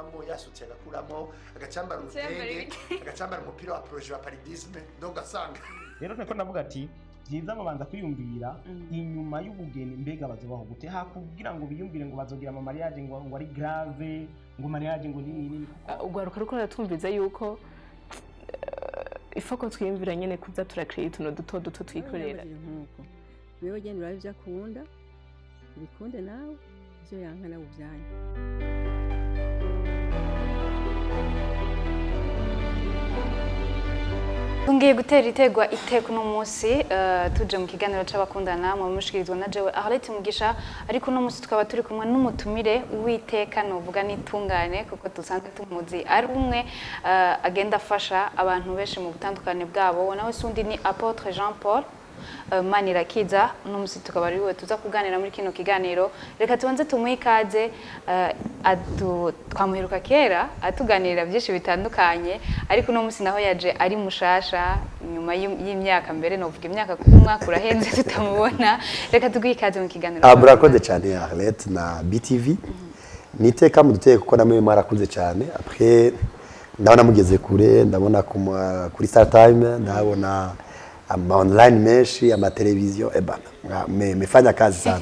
agakuramo yasutse agakuramo agacambara urutenge agacambara umupira wa Apotre Jean Paul donc asanga rero nako navuga ati byiza babanza kwiyumvira inyuma y'ubugeni mbega bazobaho gute kugira ngo biyumvire ngo bazogira ama mariage ngo ari grave ngo mariage ngo nini ugwaruka ruko ratwumviza yuko ifoko twiyumvira nyene kuza turakreate no duto twikorera wewe genda urabe byakunda bikunde nawe byo yanka nawe byanye Tungiye gutera itegwa iteko no munsi tuje mu kiganiro c'abakundana mu mushikirizwa na jewe Arlette Mugisha ariko no munsi tukaba turi kumwe n'umutumire witeka novuga nitungane kuko dusanzwe tumuzi ari umwe agenda afasha abantu benshi mu butandukane bwabo nawe sundi ni Apotre Jean Paul Manirakiza no munsi tukaba ariwe tuza kuganira muri kino kiganiro reka tubanze tumwikaze twamuheruka kera atuganirira byinshi bitandukanye ariko no munsi naho yaje ari mushasha nyuma y'imyaka mbere novuga imyaka kumwaka urahenze tutamubona reka tugwikaze mu kiganiro burakoze cyane Arlette na BTV niteka mu duteye kuko namwe mwarakuze cyane après ndabona mugeze kure ndabona kuri Star Time ndabona online menshi ama television mefanya kazi sana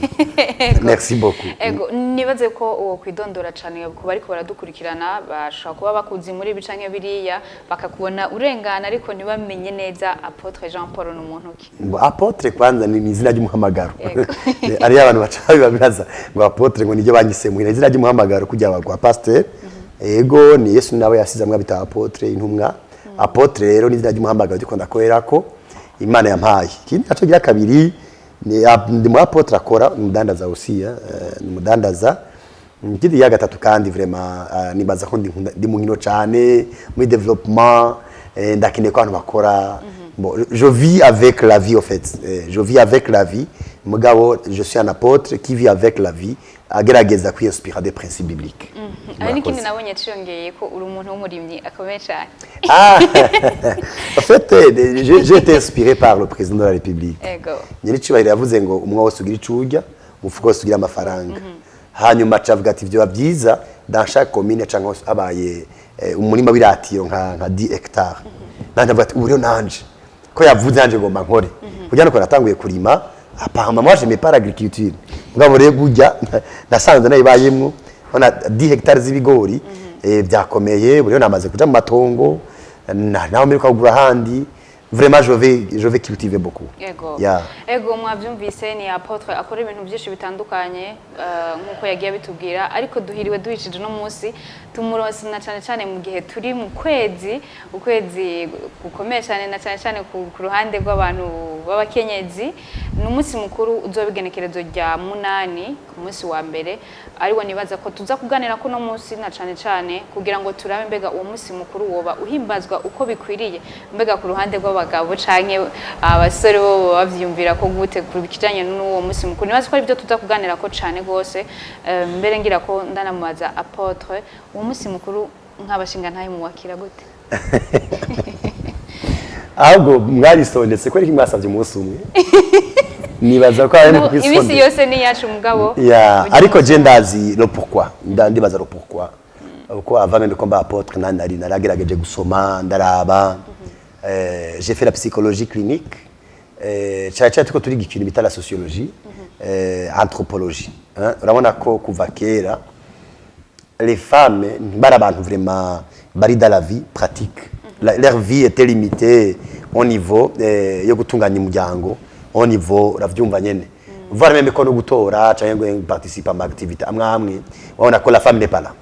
merci beaucoup ego nibaze ko uwo kwidondora cyane kuba ariko baradukurikirana bashaka kuba bakuzi muri bicanke biriya bakakubona urengana ariko ntibamenye neza Apotre Jean Paul n'umuntu ki Apotre kwanza ni izina ry'umuhamagaro ari abantu bacabi babibaza ngo Apotre ngo nijye banyise mu izina ry'umuhamagaro kujya bagwa pasteur ego ni Yesu nawe yasize amwabita Apotre intumwa Apotre rero ni izina ry'umuhamagaro gikunda koera ko Imana yampaye kindi cyagira kabiri ndi mu Apotre akora umudandaza aussi umudandaza ngiri ya gatatu kandi vraiment nibaza ko ndi mu nkino cyane muri développement ndakine ko abantu bakora bon je vis avec la vie en fait je vis avec la vie mugabo je suis un apôtre qui vit avec la vie agerageza kwinspira des principes bibliques ari kindi nabonye cyongeye ko uri umuntu w'umurimyi akomeye cyane en fait j'ai été inspiré par le président de la République nyiri cyubahiro yavuze ngo umwe wose ugira icujya mufuko wose ugira amafaranga hanyuma cavuga ati byo byiza dans chaque commune cyangwa abaye umurima w'iratiro nka 10 hectares nandavuga ati uriyo nanje ko yavuze nanje ngomba nkore kujya no natanguye kurima apparemment moi j'aimais pas l'agriculture ngabo rero gujya nasanze nayibayemwo ona 10 hectares z'ibigori byakomeye buriyo namaze kuja mu matongo naho mpereka kugura handi vraiment je vais cultiver beaucoup ego mwavyumvise ni Apotre akora ibintu byinshi bitandukanye nkuko yagiye bitubwira ariko duhiriwe duhishije no munsi tumuronse na cyane mu gihe turi mu ukwezi gukomeye cyane na cyane ku ruhande rw'abantu b'abakenyezi n'umunsi mukuru uzobigenekerezo rya 8 ku munsi wa mbere ariwo nibaza ko tuza kuganira ko no munsi na cyane kugira ngo turabe mbega uwo munsi mukuru woba uhimbazwa uko bikwiriye mbega ku ruhande rw'abagabo canke abasore bo bavyumvira ko gute kubikijanye n'uwo munsi mukuru nibaza ko ari byo tuza kuganira ko cyane gose mbere ngira ko ndanamubaza Apotre uwo munsi mukuru nk'abashinga ntaye mu wakira gute ahubwo mwarisondetse ko ari mwasavye umunsi umwe nibaza ko ari kwisonde ibisi yose ni yacu mugabo ariko je ndazi le pourquoi ndibaza le pourquoi uko avant même combat Apotre naragerageje gusoma ndaraba j'ai fait la psychologie clinique cyane tuko turi ikintu bita la sociologie anthropologie urabona ko kuva kera les femmes bari abantu vraiment bari dans la vie pratique leur vie était limitée au niveau yo gutunganya umuryango au niveau uravyumva nyene voir même ko no gutora cyangwa participer à activité amwe wabona ko la femme n'est pas là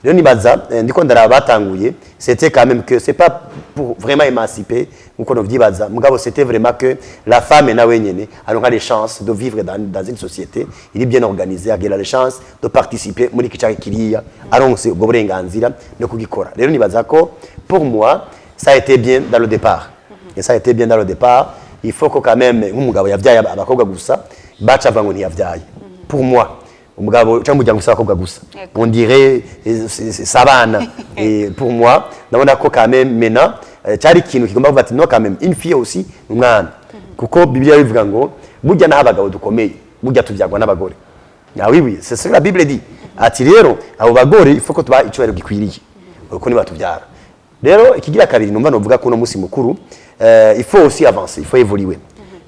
rero nibaza ndiko ndaraba batanguye c'était quand même que c'est pas pour vraiment émanciper uko no vyibaza mugabo c'était vraiment que la femme na wenyene alonga les chances de vivre dans une société il est bien organisé a les chances de participer muri kicara kiriya aronse ubwo burenganzira no kugikora rero nibaza ko pour moi ça a été bien dans le départ et ça a été bien dans le départ il faut que quand même nk'umugabo yavyaye abakobwa gusa baca vango ntiyavyaye pour moi umugabo cyangwa umuryango usaba gusa on dirait sabana et pour moi ndabona ko quand même maintenant cyari ikintu kigomba kuvuga ati no quand même une fille aussi umwana kuko Bibiliya bivuga ngo burya n'abagabo dukomeye burya tuvyagwa n'abagore oui c'est ce que la Bible dit ati rero abo bagore il faut ko tuba icubahiro gikwiriye uko ni batuvyara rero ikigira kabiri numva novuga ko no musi mukuru il faut aussi avancer il faut évoluer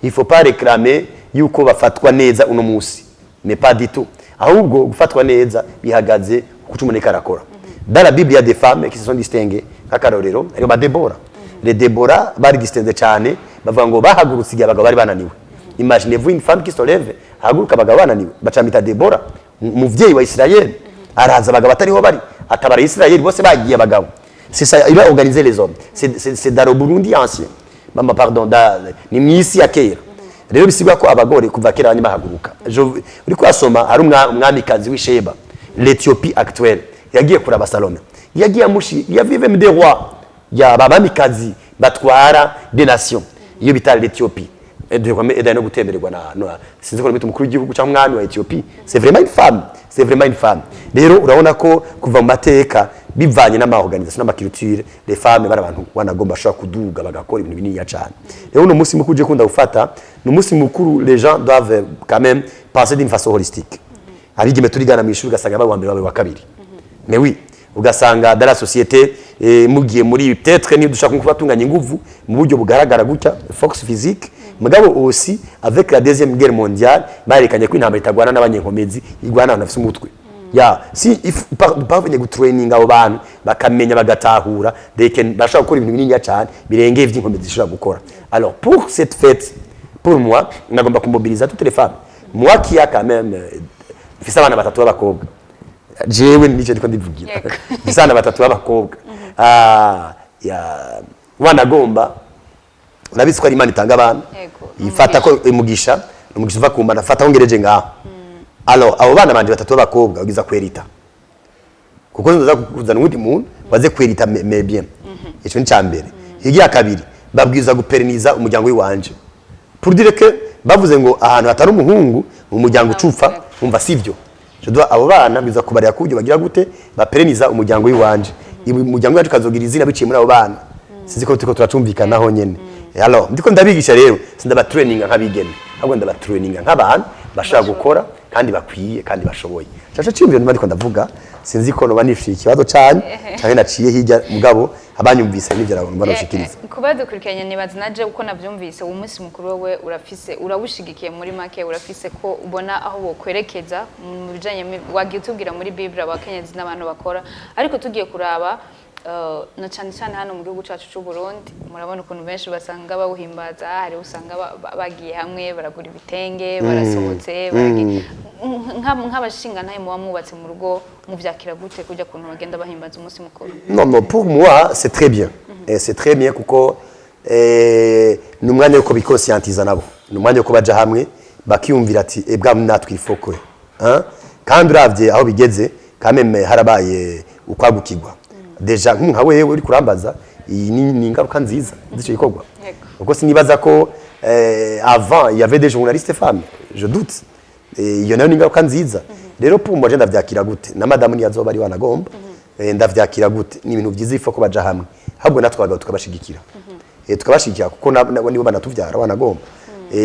il faut pas réclamer yuko bafatwa neza uno musi mais pas du tout ahubwo gufatwa neza bihagaze kucumuneka arakora dans la Bible il y a des femmes qui se sont distinguées kakarorero ariyo ba Deborah les Deborah bari distinguées cyane bavuga ngo bahagurutse igihe abagabo bari bananiwe imaginez-vous une femme qui se lève haguruka abagabo bananiwe bacamita Deborah umuvyeyi wa Israël araza abagabo atariho bari atabara Israël bose bagiye abagabo c'est ça il a organisé les hommes c'est dans le Burundi ancien mama pardon ni mwisi ya kera rero bisigwa ko abagore kuva kera banyuma haguruka uri kwasoma hari umwamikazi w'Isheba l'Ethiopie actuelle yagiye kuraba Salome yagiye amushi yavive des rois ya babamikazi batwara des nations iyo bita l'Ethiopie et no gutembererwa na sinzi ko bita umukuru w'igihugu cyangwa umwami wa Ethiopie c'est vraiment une femme rero urabona ko kuva mu mateka bivanye n'amaorganisation n'amaculture les femmes bari abantu wanagomba shaka kuduga bagakora ibintu binini cyane rero no musi mukuru je kunda gufata no musi mukuru les gens doivent quand même penser d'une façon holistique abigime turigana mu ishuri ugasanga bari wa mbere wa kabiri mais oui ugasanga dans la société mugiye muri peut-être ni dushaka kubatunganya inguvu mu buryo bugaragara gutya force physique mugabo aussi avec la deuxième guerre mondiale barekanye ko intambara itagwana n'abanyenkomezi igwana n'abafite umutwe ya si parvenir gu training abo bantu bakamenya bagatahura bashaka gukora ibintu binini cyane birengeye ivy'inkomezi zishobora gukora alors pour cette fête pour moi nagomba kumobiliser toutes les femmes moi qui a quand même mfise abana batatu b'abakobwa jewe nico ndiko ndivugira mfise abana batatu b'abakobwa ya wanagomba urabitswe ari Imana itanga abana ifata ko umugisha uva ku Mana fata hongereje ngaho alors abo bana banje batatu b'abakobwa ugiza kwerita kuko nzoza kuzana undi muntu waze kwerita mais bien ico ni cyambere higira kabiri babwiza gupereniza umuryango w'iwanje pour dire que bavuze ngo ahantu hatari umuhungu mu muryango ucupfa umva sivyo je dois abo bana biza kubarira kujyo bagira gute bapereniza umuryango w'iwanje umuryango wacu kazogira izina biciye muri abo bana sinzi ko turacumvikana naho nyene alors ndiko ndabigisha rero sindaba training nk'abigeme ahubwo ndaba training nk'abantu bashaka gukora kandi bakwiye kandi bashoboye caca cyumvira ndimo ndiko ndavuga sinzi ko no banishira ikibazo cyane cyane naciye hirya mugabo abanyumvise n'ivyo arabona baroshikiriza kuba dukurikiranye nibaza naje uko navyumvise umunsi mukuru wewe urabushigikiye muri make urafise ko ubona aho bokwerekeza mu bijanye wagiye tubwira muri Bible abakenyezi n'abantu bakora ariko tugiye kuraba no cyane hano mu gihugu cyacu cy'u Burundi murabona ukuntu benshi basanga bawuhimbaza hari usanga bagiye hamwe baragura ibitenge barasohotse nk'abashinga ntaye muba mubatse mu rugo muvyakira gute kujya kuntu bagenda bahimbaza umunsi mukuru non pour moi c'est très bien c'est très bien kuko ni umwanya wo kubikonscientiza nabo ni umwanya wo kubaja hamwe bakiyumvira ati ebwa natwe ifokwe kandi uravye aho bigeze kameme harabaye ukwagukirwa deja nka wewe uri kurambaza iyi ni ingaruka nziza zico gikorwa uko sinibaza ko avant il y avait des journalistes femmes je doute iyo nayo ni ingaruka nziza rero pour moi je ndavyakira gute na madame ni yazoba ari wanagomba ndavyakira gute ni ibintu byiza ifo ko baja hamwe ahubwo natwe abagabo tukabashigikira tukabashigikira kuko nibo banatuvyara wanagomba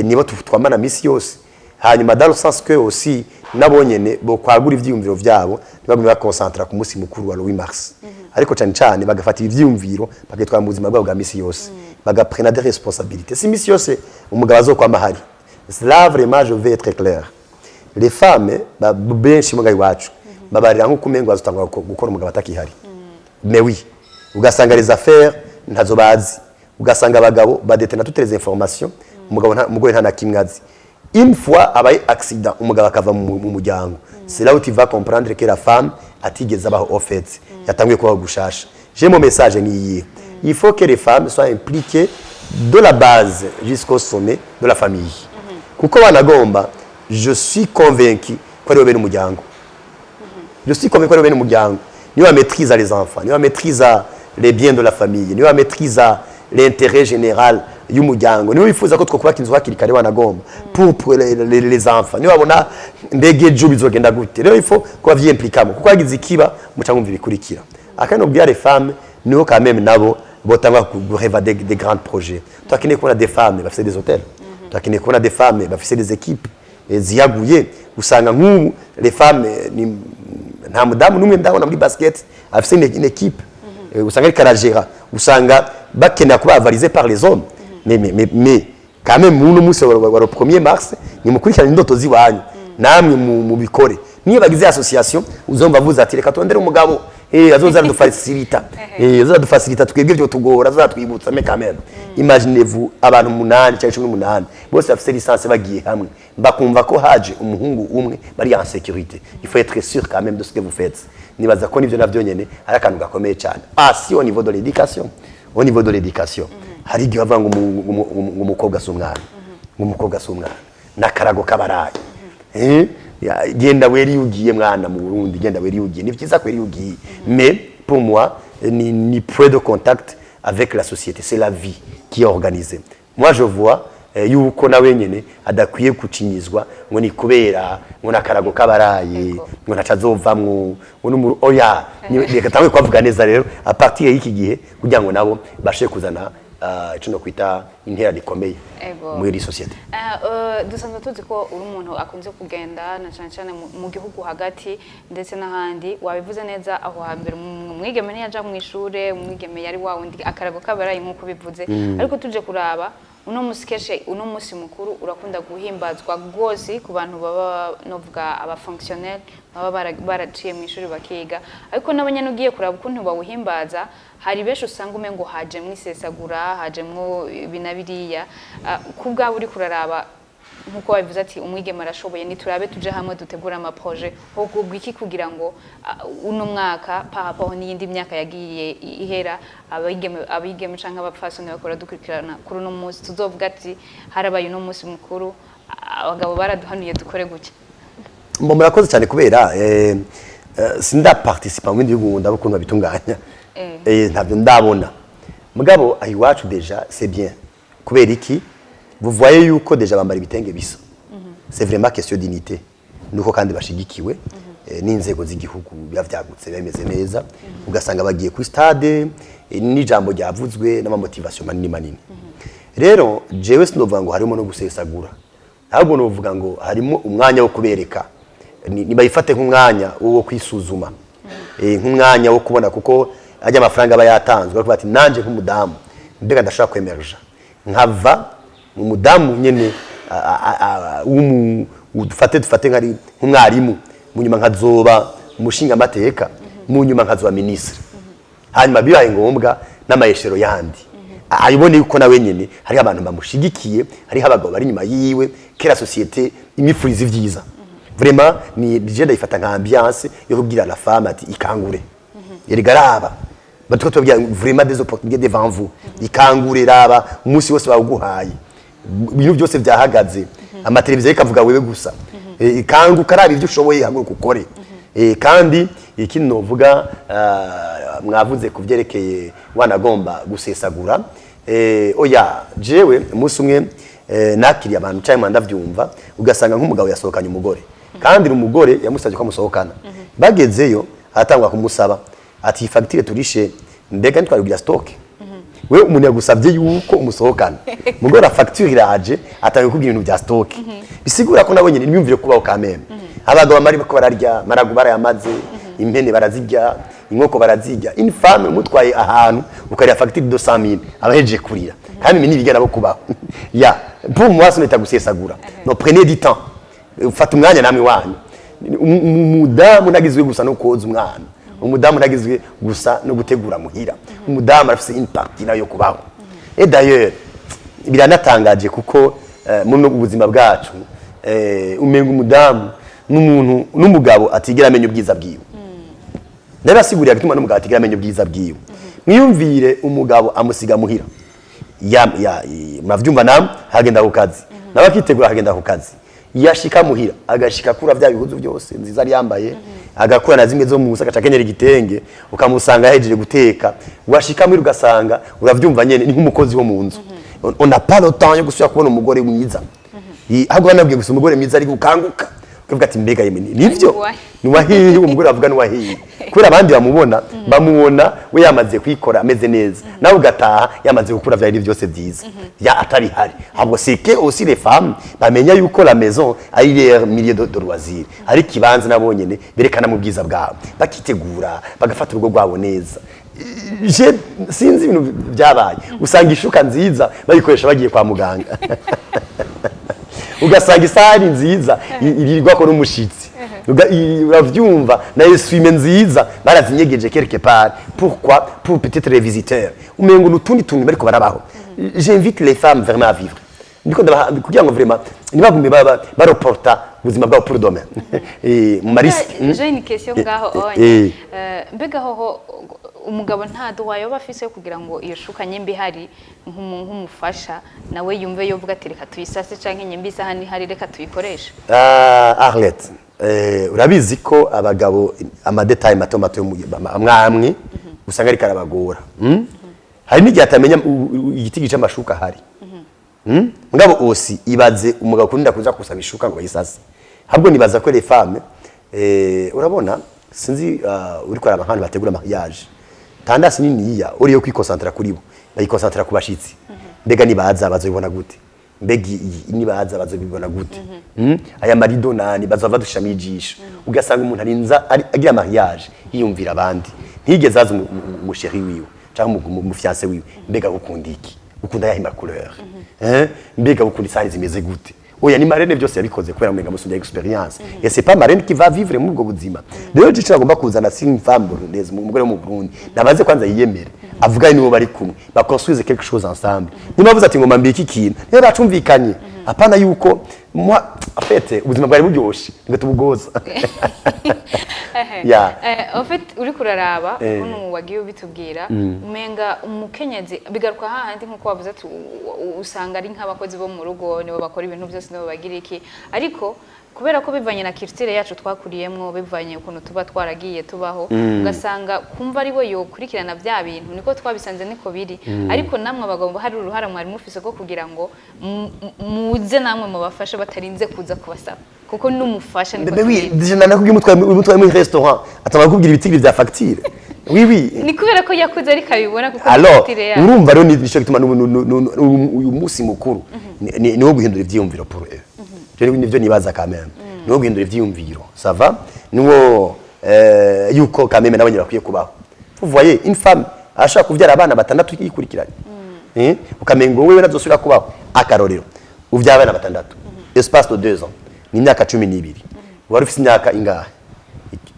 nibo twamana misi yose hanyuma dans le sens que aussi nabonyene bo kwagura ivyiyumviro vyabo nibagumye bakoncentra ku musi mukuru wa 8 mars ariko cyane bagafata ivyiyumviro bagetwa mu buzima bwabo bwa misi yose bagaprena des responsabilités si misi yose umugabo azokwama hari là vraiment je vais être clair les femmes benshi mugayi wacu babarira nko kumengo azotangwa gukora umugabo atakihari mais oui ugasanga les affaires ntazo bazi ugasanga abagabo badetena toutes les informations umugabo nta nakimwazi une fois abaye accident umugabo akava mu muryango c'est là où tu vas comprendre que la femme atigeze abaho au fait yatangiye kubaho gushasha j'ai mon message ni il faut que les femmes soient impliquées de la base jusqu'au sommet de la famille kuko banagomba je suis convaincu ko ari bene umuryango je suis convaincu ko ari bene umuryango niyo maîtrise les enfants niyo maîtrise les biens de la famille niyo maîtrise l'intérêt général y'umuryango niyo bifuza ko twokubaka inzu hakiri kare wanagomba pour les enfants niyo babona mbege ejo bizogenda gute rero ifo ko bavyimpliquamo kuko hagize ikiba mucangumva ibikurikira akandi ubwira les femmes niho quand même nabo botanga rêver des grands projets twakeneye kubona des femmes bafise des hôtels twakeneye kubona des femmes bafise des équipes ziyaguye usanga nk'ubu les femmes nta mudamu numwe ndabona muri basket afise une équipe usanga ari karagera usanga bakenera kuba avalisé par les hommes mais quand même uno musi wa 1er mars ni mukurikirana indoto ziwanyu namwe mu bikore niyo bagize association uzomba vuza ati reka tondere umugabo azoza dufacilita twebwe byo tugora azatwibutsa mais quand même imaginez-vous abantu 8 cyangwa 18 bose bafite licence bagiye hamwe bakumva ko haje umuhungu umwe bari en sécurité il faut être sûr quand même de ce que vous faites nibaza ko nivyo navyo nyene ari akantu gakomeye cyane si au niveau de l'éducation hari igihe bava ngo umukobwa s'umwana umukobwa s'umwana nakarago kabaraye genda weri ugiye mwana mu Burundi genda weri ugiye ni byiza kweri ugiye mais pour moi ni point de contact avec la société c'est la vie qui est organisée moi je vois yuko nawe nyene adakwiye kucinyizwa ngo ni kubera ngo nakarago kabaraye ngo ntazovamwo ngo oya reka tamwe kwavuga neza rero a partir y'iki gihe kugira ngo nabo bashe kuzana ico no kwita intera rikomeye muri societe. Dusanzwe tuzi ko uri umuntu akunze kugenda na cyane mu gihugu hagati ndetse n'ahandi wabivuze neza aho hambere umwigeme niyaja mu ishure umwigeme yari wawundi akarago kabaraye nkuko bivuze ariko tuje kuraba uno musi mukuru urakunda guhimbazwa gose ku bantu baba novuga aba fonctionnel baba baraciye mu ishuri bakiga ariko nabanyene ugiye kuraba ukuntu bawuhimbaza hari besho usanga umengo haje mwisesagura haje mwo binabiriya kubwa buri kuraraba nkuko babivuze ati umwigeme arashoboye niturabe tuje hamwe dutegura ama projet hokugwa iki kugira ngo uno mwaka pahapo n'iyindi myaka yagiye ihera abigeme canke abapfasoni bakora dukurikirana kuri uno munsi tuzovuga ati harabaye uno munsi mukuru abagabo baraduhanuye dukore gutya murakoze cyane kubera sinda participa mu bindi bihugu ndabukunda bitunganya ntabyo ndabona mugabo ayiwacu deja c'est bien kubera iki vous voyez yuko deja bambara ibitenge bisa c'est vraiment question d'unité nuko kandi bashigikiwe n'inzego z'igihugu byavagutse bemeze neza ugasanga bagiye ku stade n'ijambo ryavuzwe n'amamotivation manini rero jewe sinovuga ngo harimo no gusesagura ahubwo novuga ngo harimo umwanya wo kubereka nibayifate nk'umwanya wo kwisuzuma nk'umwanya wo kubona kuko ajya amafaranga aba yatanzwe ariko bati nanje nk'umudamu mbega ndashaka kwemerja nkava umudamu nyene dufate nkari nk'umwarimu munyuma nkazoba umushinga amateka munyuma nkazoba ministre hanyuma bibaye ngombwa n'amayeshero yandi ayibone yuko nawe nyene hari abantu bamushigikiye hari abagabo bari nyuma yiwe kera société imifuriza ivyiza vraiment ni je ndayifata nka ambiance yo kubwira la femme ati ikangure yerigaraba batiko tubwira vraiment des opportunités devant vous ikangure raba umunsi wose bawuguhaye ibintu byose byahagaze amateleviziyo ikavuga wewe gusa ikanguka raba ibyo ushoboye haguruka ukore kandi ikindi novuga mwavuze kuvyerekeye wanagomba gusesagura oya jewe umunsi umwe nakiriye abantu cyane ndavyumva ugasanga nk'umugabo yasohokanye umugore kandi umugore yamusabye ko amusohokana bagezeyo atangwa kumusaba ati facture turishe mbega ntitwarugira stock we umuntu yagusabye yuko umusohokana mugora facture iraje atanga kubwira ibintu bya stock bisigura ko nabonye nimyumvire kubaho kameme abagabo bari bako bararya maragu barayamaze impene barazirya inkoko barazirya une femme mutwaye ahantu ukarya facture de 200 000 abaheje kurira kandi mini bigera bo kubaho ya pour moi ce n'est gusesagura no prenez du temps ufata umwanya namwe wanyu umudamu nagizwe gusa no koza umwana umudamu nagizwe gusa no gutegura muhira umudamu afite une partie nayo kubaho et d'ailleurs biranatangaje kuko muno ubuzima bwacu umenga umudamu n'umuntu n'umugabo atigera amenye ubwiza bwiwe ndabasigurira gituma n'umugabo atigera amenye ubwiza bwiwe mwiyumvire umugabo amusiga muhira muravyumva namwe hagenda ku kazi nabakitegura hagenda ku kazi yashika muhira agashika kura vya bihuzu byose nziza ari yambaye agakura na zimwe zo mu musaka cakenyera igitenge ukamusanga hejeje guteka washika muri ugasanga uravyumva nyene ni nk'umukozi wo mu nzu on n'a pas le temps yo gusubira kubona umugore mwiza ahubwo banabwiye gusa umugore mwiza ari gukanguka kuvuga ati mbega yemwe nivyo nuwahiye umugore avuga nuwahiye kuri abandi bamubona we yamaze kwikora ameze neza nawe ugataha yamaze gukura vya byose byiza ya atari hari ahubwo c'est que aussi les femmes bamenya yuko la maison ari leur milieu de loisirs ari kibanza nabonyene berekana mu bwiza bwabo bakitegura bagafata urugo rwabo neza sinzi ibintu byabaye usanga ishuka nziza bayikoresha bagiye kwa muganga ugasanga isahani nziza irirwa ko n'umushitsi uravyumva na eswime nziza barazinyegeje quelque part pourquoi pour peut-être les visiteurs umengo n'utundi tuntu bariko barabaho j'invite les femmes vraiment à vivre ndiko kugira ngo vraiment nibagume bareporta ubuzima bwabo pour demain mu mariski j'ai une question ngaho mbega hoho umugabo nta duwayo bafise kugira ngo iyo shuka nyimbi hari nk'umufasha nawe yumve yovuga ati reka tuyisase canke nyimbi isahani hari reka tuyikoresha Arlette urabizi ko abagabo amadetail mato amwamwe usanga ari karabagora hari n'igihe atamenya igitigi c'amashuka hari mugabo osi ibaze umugabo kurinda kuza kusaba ishuka ngo yisase habwo nibaza ko les femmes urabona sinzi uri ko abantu bategura mariage tandasi niniya uriyo kwikosantra kuri bo bayikosantra ku bashitsi mbega nibaza bazobibona gute mbega nibaza bazobibona gute aya marido nani bazova dushami ijisho ugasanga umuntu arinza agira mariage yiyumvira abandi ntigeze aza mu chéri wiwe cyangwa mu fiancé wiwe mbega ukunda iki ukunda yahe couleur mbega ukunda isahani zimeze gute oya ni marene byose yabikoze kubera mwenga musundi experience et c'est pas marene qui va vivre mu bwo buzima rero cyo agomba kuzana une femme burundaise umugore mu Burundi nabaze kwanza yiyemera avuga nibo bari kumwe baconstruise quelque chose ensemble nibavuze ati ngoma mbiki kintu rero bacumvikanye apana yuko moi en fait ubuzima bwari buryoshye ngo tubugoza en fait uri kuraraba ukuntu wagiye ubitubwira umenga umukenyezi bigaruka hahandi nkuko wavuze ati usanga ari nk'abakozi bo mu rugo nibo bakora ibintu byose nibo bagira iki ariko kubera ko bivanye na culture yacu twakuriyemwo bivanye ukuntu tuba twaragiye tubaho ugasanga kumva ari we yokurikirana bya bintu niko twabisanze niko biri ariko namwe abagomba hari uruhara mwari mufise ko kugira ngo muze namwe mubafashe batarinze kuza kubasaba kuko numufasha niko oui déjà nakubwiye umutwaye mu restaurant atabakubwira ibitigiri bya facture oui ni kubera ko yakuze ari kabibona kuko culture yacu urumva rero nico gituma uyu musi mukuru ni wo guhindura ivyiyumviro pour eux je nivyo nibaza quand même ni wo guhindura ivyiyumviro ça va niwo yuko quand même nabanye bakwiye kubaho vous voyez une femme ashaka kuvyara abana batandatu yikurikiranye ukamengo wewe nazosubira kubaho akarorero uvyara abana batandatu espace de 2 ans ni myaka 12 wari ufite imyaka ingahe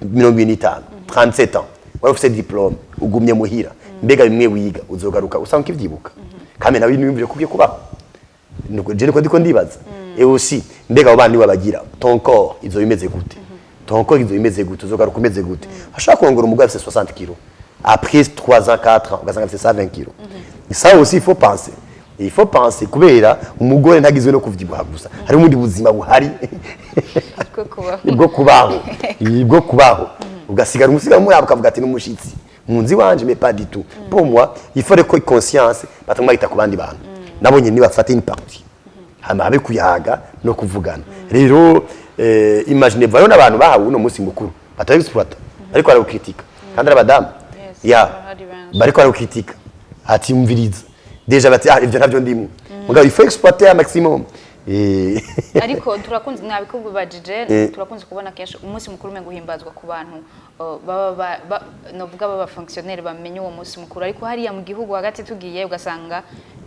25 37 ans wari ufite diplome ugumye muhira mbega bimwe wiga uzogaruka usanga kivyibuka kame nawe niyumvire kubye kubaho nuko je ndiko ndibaza et aussi mbega abandi wabagira ton corps izo bimeze gute ton corps izo bimeze gute uzogaruka umeze gute ashaka kongora umugabo afite 60 kg après 3 ans 4 ans ugasanga afite 120 kg ça aussi il faut penser kubera umugore ntagizwe no kuvyibuha gusa hari umundi buzima buhari bwo kubaho ugasigara umusiga muri abukavuga ati n'umushitsi munzi wanje mais pas du tout pour moi il faut que conscience batuma ita ku bandi bantu nabonye ni bafata une partie hama habe kuyaga no kuvugana rero imagine vayo n'abantu bahawe uno musi mukuru batari exploiter ariko ara kritika kandi abadamu bariko ara kritika ati umviriza déjà bati ivyo navyo ndimo mugabo il faut exploiter un maximum ariko turakunze nabikubwo bajije turakunze kubona kenshi umunsi mukuru mengo himbazwa ku bantu baba novuga baba fonctionnaire bamenye uwo munsi mukuru ariko hariya mu gihugu hagati tugiye ugasanga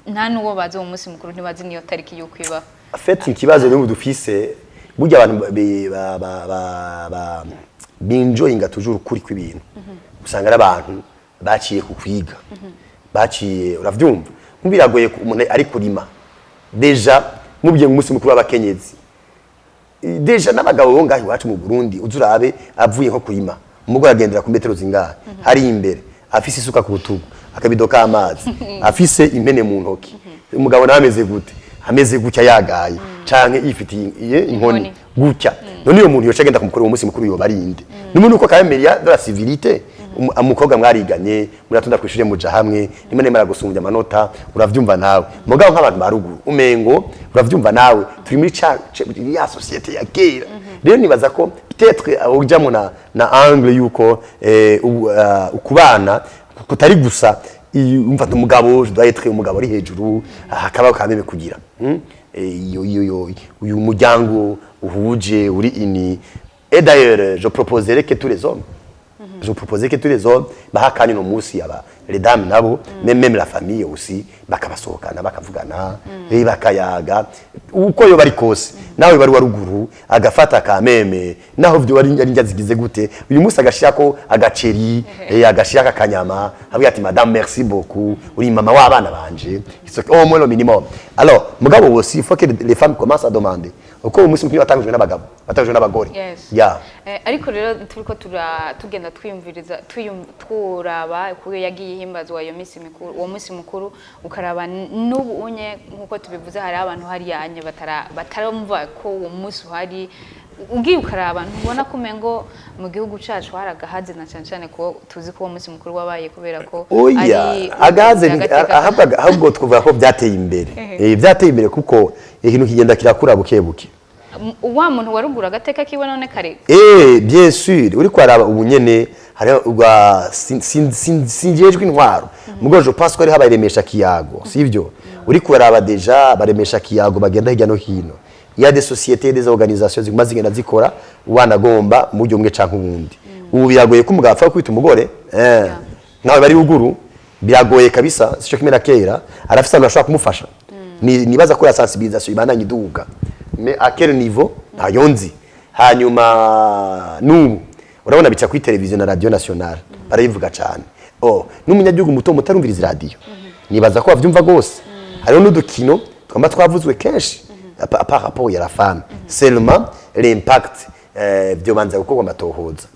nta nuwo bazo uwo munsi mukuru ntibazi niyo tariki yo kwiba fait ikibazo n'ubu dufise burya abantu binjoyinga toujours kuri kw'ibintu usanga ari abantu baciye ku kwiga baciye uravyumva mbiragoye umuntu ari kurima déjà mubye mu munsi mukuru w'abakenyezi deja n'abagabo bo ngaho iwacu mu Burundi uzurabe avuye nko kurima umugore agendera ku metero zingahe hari imbere afise isuka ku rutugu akabidoka amazi afise impene mu ntoki umugabo nawe ameze gutya yagaye canke yifitiye inkoni gutya none iyo muntu yoca agenda kumukora uwo munsi mukuru yo barinde n'umuntu uko kayemerya de la civilité umukobwa mwariganye muratonda kwishuje muja hamwe rimwe nemara gusumbya amanota uravyumva nawe mugabo nk'abantu baruguru umengo uravyumva nawe turi muri ya societe ya kera rero nibaza ko peut-être ujamo na angle yuko ukubana kutari gusa umva umugabo je dois être umugabo ari hejuru hakaba kameme kugira uyu muryango uhuje uri ini. Et d'ailleurs, je proposerais que tous les hommes, bahakanye no musi yaba les dames nabo, même la famille aussi, bakabasohokana bakavugana, bakayaga uko yo bari kose. Nawe bari waruguru agafata kameme, naho byo wari njya zigize gute. Uyu musi agashirako agaceri, agashiraka akanyama, avuga ati madame merci beaucoup, uri mama w'abana banje. C'est au moins le minimum. Alors, mugabo aussi il faut que les femmes commencent à demander. Uko umunsi mukuru watangujwe n'abagabo batangujwe n'abagore ariko rero turiko tugenda twiyumviriza turaba kuyo yagiye himbazwa iyo misi mikuru uwo munsi mukuru ukaraba n'ubu unye nkuko tubivuze hari abantu hari yanye batarumva ko uwo munsi hari ugiye ukaraba ntubona ko mengo mu gihugu cacu haragahaze na cyane ko tuzi ko uwo munsi mukuru wabaye kubera ko ari agahaze ahubwo twavuga ko byateye imbere byateye imbere kuko ikintu kigenda kirakura bukebuke wa muntu warugura agateka kiwe none kare bien sûr uri kwaraba ubunyene hari ugwa sinjejwe intwaro mugo je pense ko ari habaremesha kiyago sivyo uri kwaraba deja baremesha kiyago bagenda hirya no hino il y a des sociétés des organisations zigenda zikora wanagomba mu buryo bumwe canke ubundi ubu biragoye ko umugabo apfa kwita umugore nawe bari ruguru biragoye kabisa sico kimena kera arafisa n'ashobora kumufasha nibaza ko ya sensibilisation ibandanye iduga mais à quel niveau ntayonzi hanyuma n'ubu urabona bica kuri televiziyo na radio nationale barayivuga cyane n'umunyagihugu muto mutarumviriza radio nibaza ko bavyumva gose hariho n'udukino twamba twavuzwe kenshi par rapport à la femme seulement l'impact byo banza gukorwa amatohoza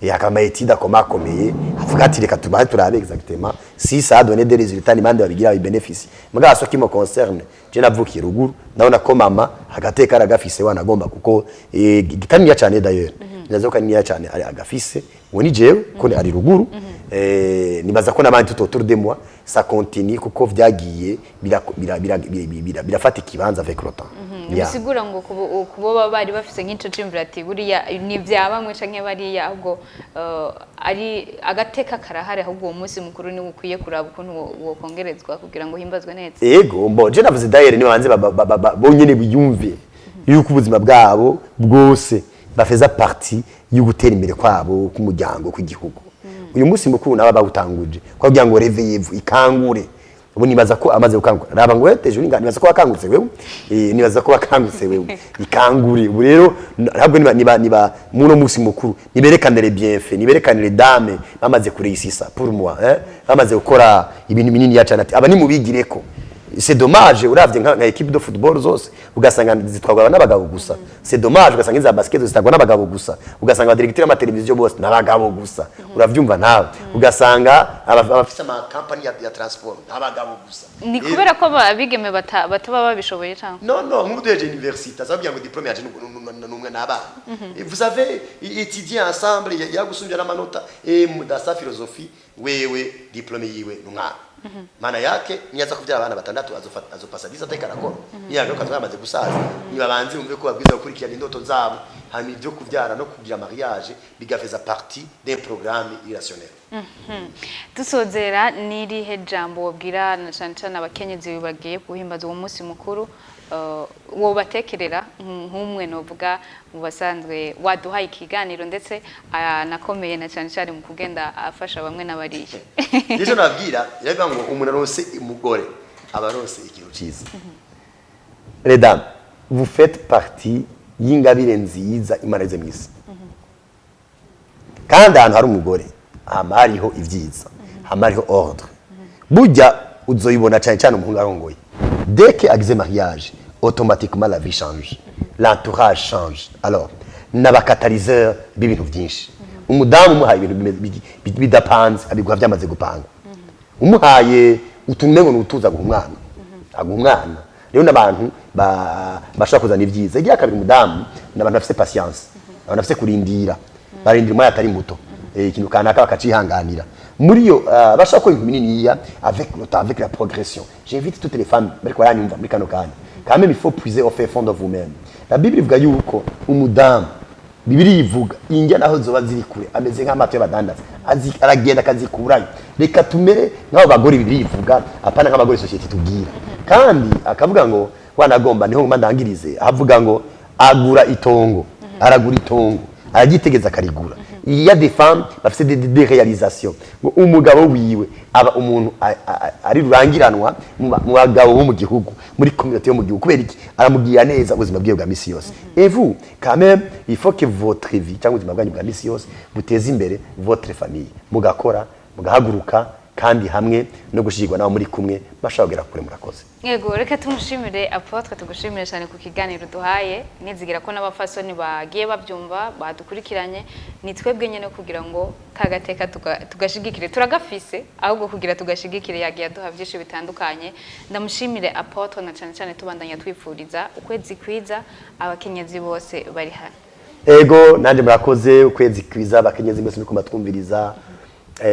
yakama étude akomakomeye avuga ati reka tubahe turabe exactement si ça a donné des résultats ni mande babigira bi bénéfice muga so qui me concerne je navukiye ruguru ndabona ko mama agateka aragafise wanagomba kuko gitaniya cyane d'ailleurs nazo kaniya cyane ari agafise woni jewe ko ari ruguru nibaza ko nabandi autour de moi ça continue kuko vyagiye birafata ikibanza avec le temps bisigura ngo kubo bari bafise nk'ico cimvira ati buriya ni vyabamwe canke bariya ahubwo ari agateka karahari ahubwo uwo munsi mukuru ni ukwiye kuraba ukuntu wo kongerezwa kugira ngo himbazwe neza yego mbo je navuze d'ailleurs ni banze bonyene biyumve yuko ubuzima bwabo bwose bafeza partie y'ugutera imbere kwabo ku muryango ku gihugu uyu munsi mukuru naba bawutanguje kwa kugira ngo reveille ikangure ubu nibaza ko amaze gukangura raba ngo ejo nibaza ko wakangutse wewe nibaza ko wakangutse wewe ikangure ubu rero ntabwo niba muno munsi mukuru niberekanire bienfait niberekanire dame bamaze kureisisa pour moi bamaze gukora ibintu binini yacana ati aba ni mubigireko c'est dommage uravye nka équipe de football zose ugasanga zitwagwa n'abagabo gusa c'est dommage ugasanga iza basket zitagwa n'abagabo gusa ugasanga abadirecteur ama televiziyo bose n'abagabo gusa uravyumva nawe ugasanga abafise ama company ya transport n'abagabo gusa ni kubera ko abigeme bataba babishoboye cyane non nk'ubu de université azabya ngo diplôme yaje n'umwe n'abana vous avez étudié ensemble yagusumbya n'amanota dans sa philosophie wewe diplôme yiwe n'umwana mana yake niyaza kuvyara abana batandatu azopasa 10 ateka nakora niyagaruka twamaze gusaza nibabanze umve ko babwiza gukurikirana indoto zabo hanyuma ibyo kuvyara no kugira mariage bigafeza partie d'un programme irrationnel dusozera nirihe jambo wabwira na cyane abakenyezi bagiye guhimbaza uwo munsi mukuru wo batekerera nk'umwe novuga mu basanzwe waduhaye ikiganiro ndetse nakomeye na cyane mu kugenda afasha bamwe n'abariye yejo nabwira yavuga ngo umuntu arose umugore abarose ikintu ciza les dames vous faites partie y'ingabire nziza Imana ize mwisi kandi ahantu hari umugore hariho ivyiza hariho ordre burya uzoyibona cyane umuhungu arongoye dès que agize mariage automatiquement la vie change l'entourage change alors n'abakatalyseur b'ibintu byinshi umudamu umuhaye ibintu bidapanze abiguha byamaze gupanga umuhaye utumengo n'utuza guha umwana rero n'abantu bashaka kuzana ibyiza igihe akabiri umudamu n'abantu bafite patience abantu bafite kurindira barindira umwanya atari muto ikintu kanaka bakacihanganira muri yo bashaka ko ibintu bininiya avec le temps avec la progression. J'invite toutes les femmes bariko baranyumva muri kano kanya quand même il faut puiser au fond de vous-même. La Bible ivuga yuko umudamu Bibiri ivuga injya naho zoba ziri kure ameze nk'amato y'abadandaza aragenda akazikurayo reka tumere nk'abo bagore Bibiri ivuga apana nk'abagore society tubwira kandi akavuga ngo wanagomba niho mandangirize avuga ngo agura itongo aragura itongo aragitegeza karigura. Il y a des femmes bafite des réalisations ngo umugabo wiwe aba umuntu ari rurangiranwa mu bagabo bo mu gihugu muri communauté yo mu gihugu kubera iki aramugiya neza ubuzima bwiwe bwa misi yose. Et vous quand même il faut que votre vie cyangwa ubuzima bwanyu bwa misi yose buteze imbere votre famille mugakora mugahaguruka kandi hamwe no gushigwa nawo muri kumwe bashobora kure murakoze. Yego reka tumushimire Apotre tugushimire cyane ku kiganiro duhaye nizigira ko n'abafasoni bagiye babyumva badukurikiranye ni twebwe nyene kugira ngo kagateka tugashigikire turagafise ahubwo kugira tugashigikire yagiye duha byinshi bitandukanye. Ndamushimire Apotre na cyane cyane tubandanya twifuriza ukwezi kwiza abakenyezi bose bari hano. Ego nanje murakoze ukwezi kwiza abakenyezi mwese muri kumatwumviriza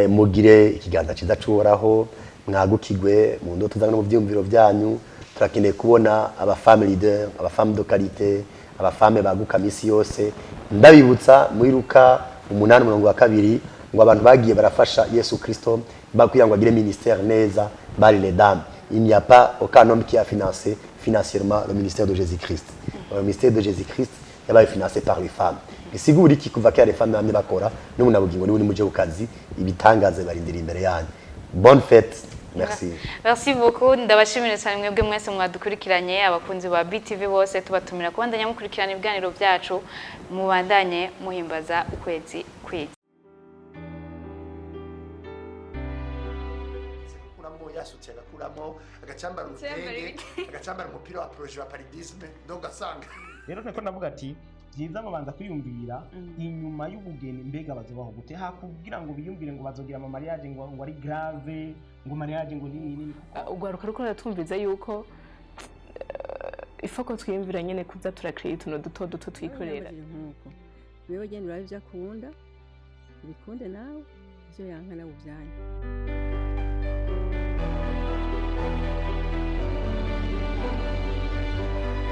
mugire ikiganza ciza cuhoraho mwagukigwe mu ndoto zanyu no mu byumviro byanyu. Turakeneye kubona aba femme leader aba femme de qualité aba femme baguka misi yose. Ndabibutsa muri Luka 8:2 ngo abantu bagiye barafasha Yesu Kristo bakugira ngo agire ministère neza bari les dames. Il n'y a pas aucun homme qui a financé financièrement le ministère de Jésus-Christ. Le ministère de Jésus-Christ yabaye financé par les femmes. Isiguri ki kuva kare femmes bamwe bakora no munabugingo ni muje ukazi ibitangaze barindira imbere yanyu. Bonne fête. Merci. Merci beaucoup. Ndabashimira cyane mwebwe mwese mwadukurikiranye abakunzi ba BTV bose tubatumira kubandanya mukurikirana ibiganiro byacu mubandanye muhimbaza ukwezi kwiza. Kuramo yasutse agakuramo agacambara urutenge agacambara umupira wa projet wa paludisme donc asanga rero nako navuga ati byiza babanza kwiyumvira inyuma y'ubugeni mbega bazobaho gute hakubwira ngo biyumvire ngo bazogira ama mariage ngo ari grave ngo mariage ngo nini ugwaruka ruko ratumviza yuko ifoko twiyumvira nyene kuza turakreate tuno duto twikorera wewe genda urabe byakunda bikunde nawe byo yanka nawe byanyu.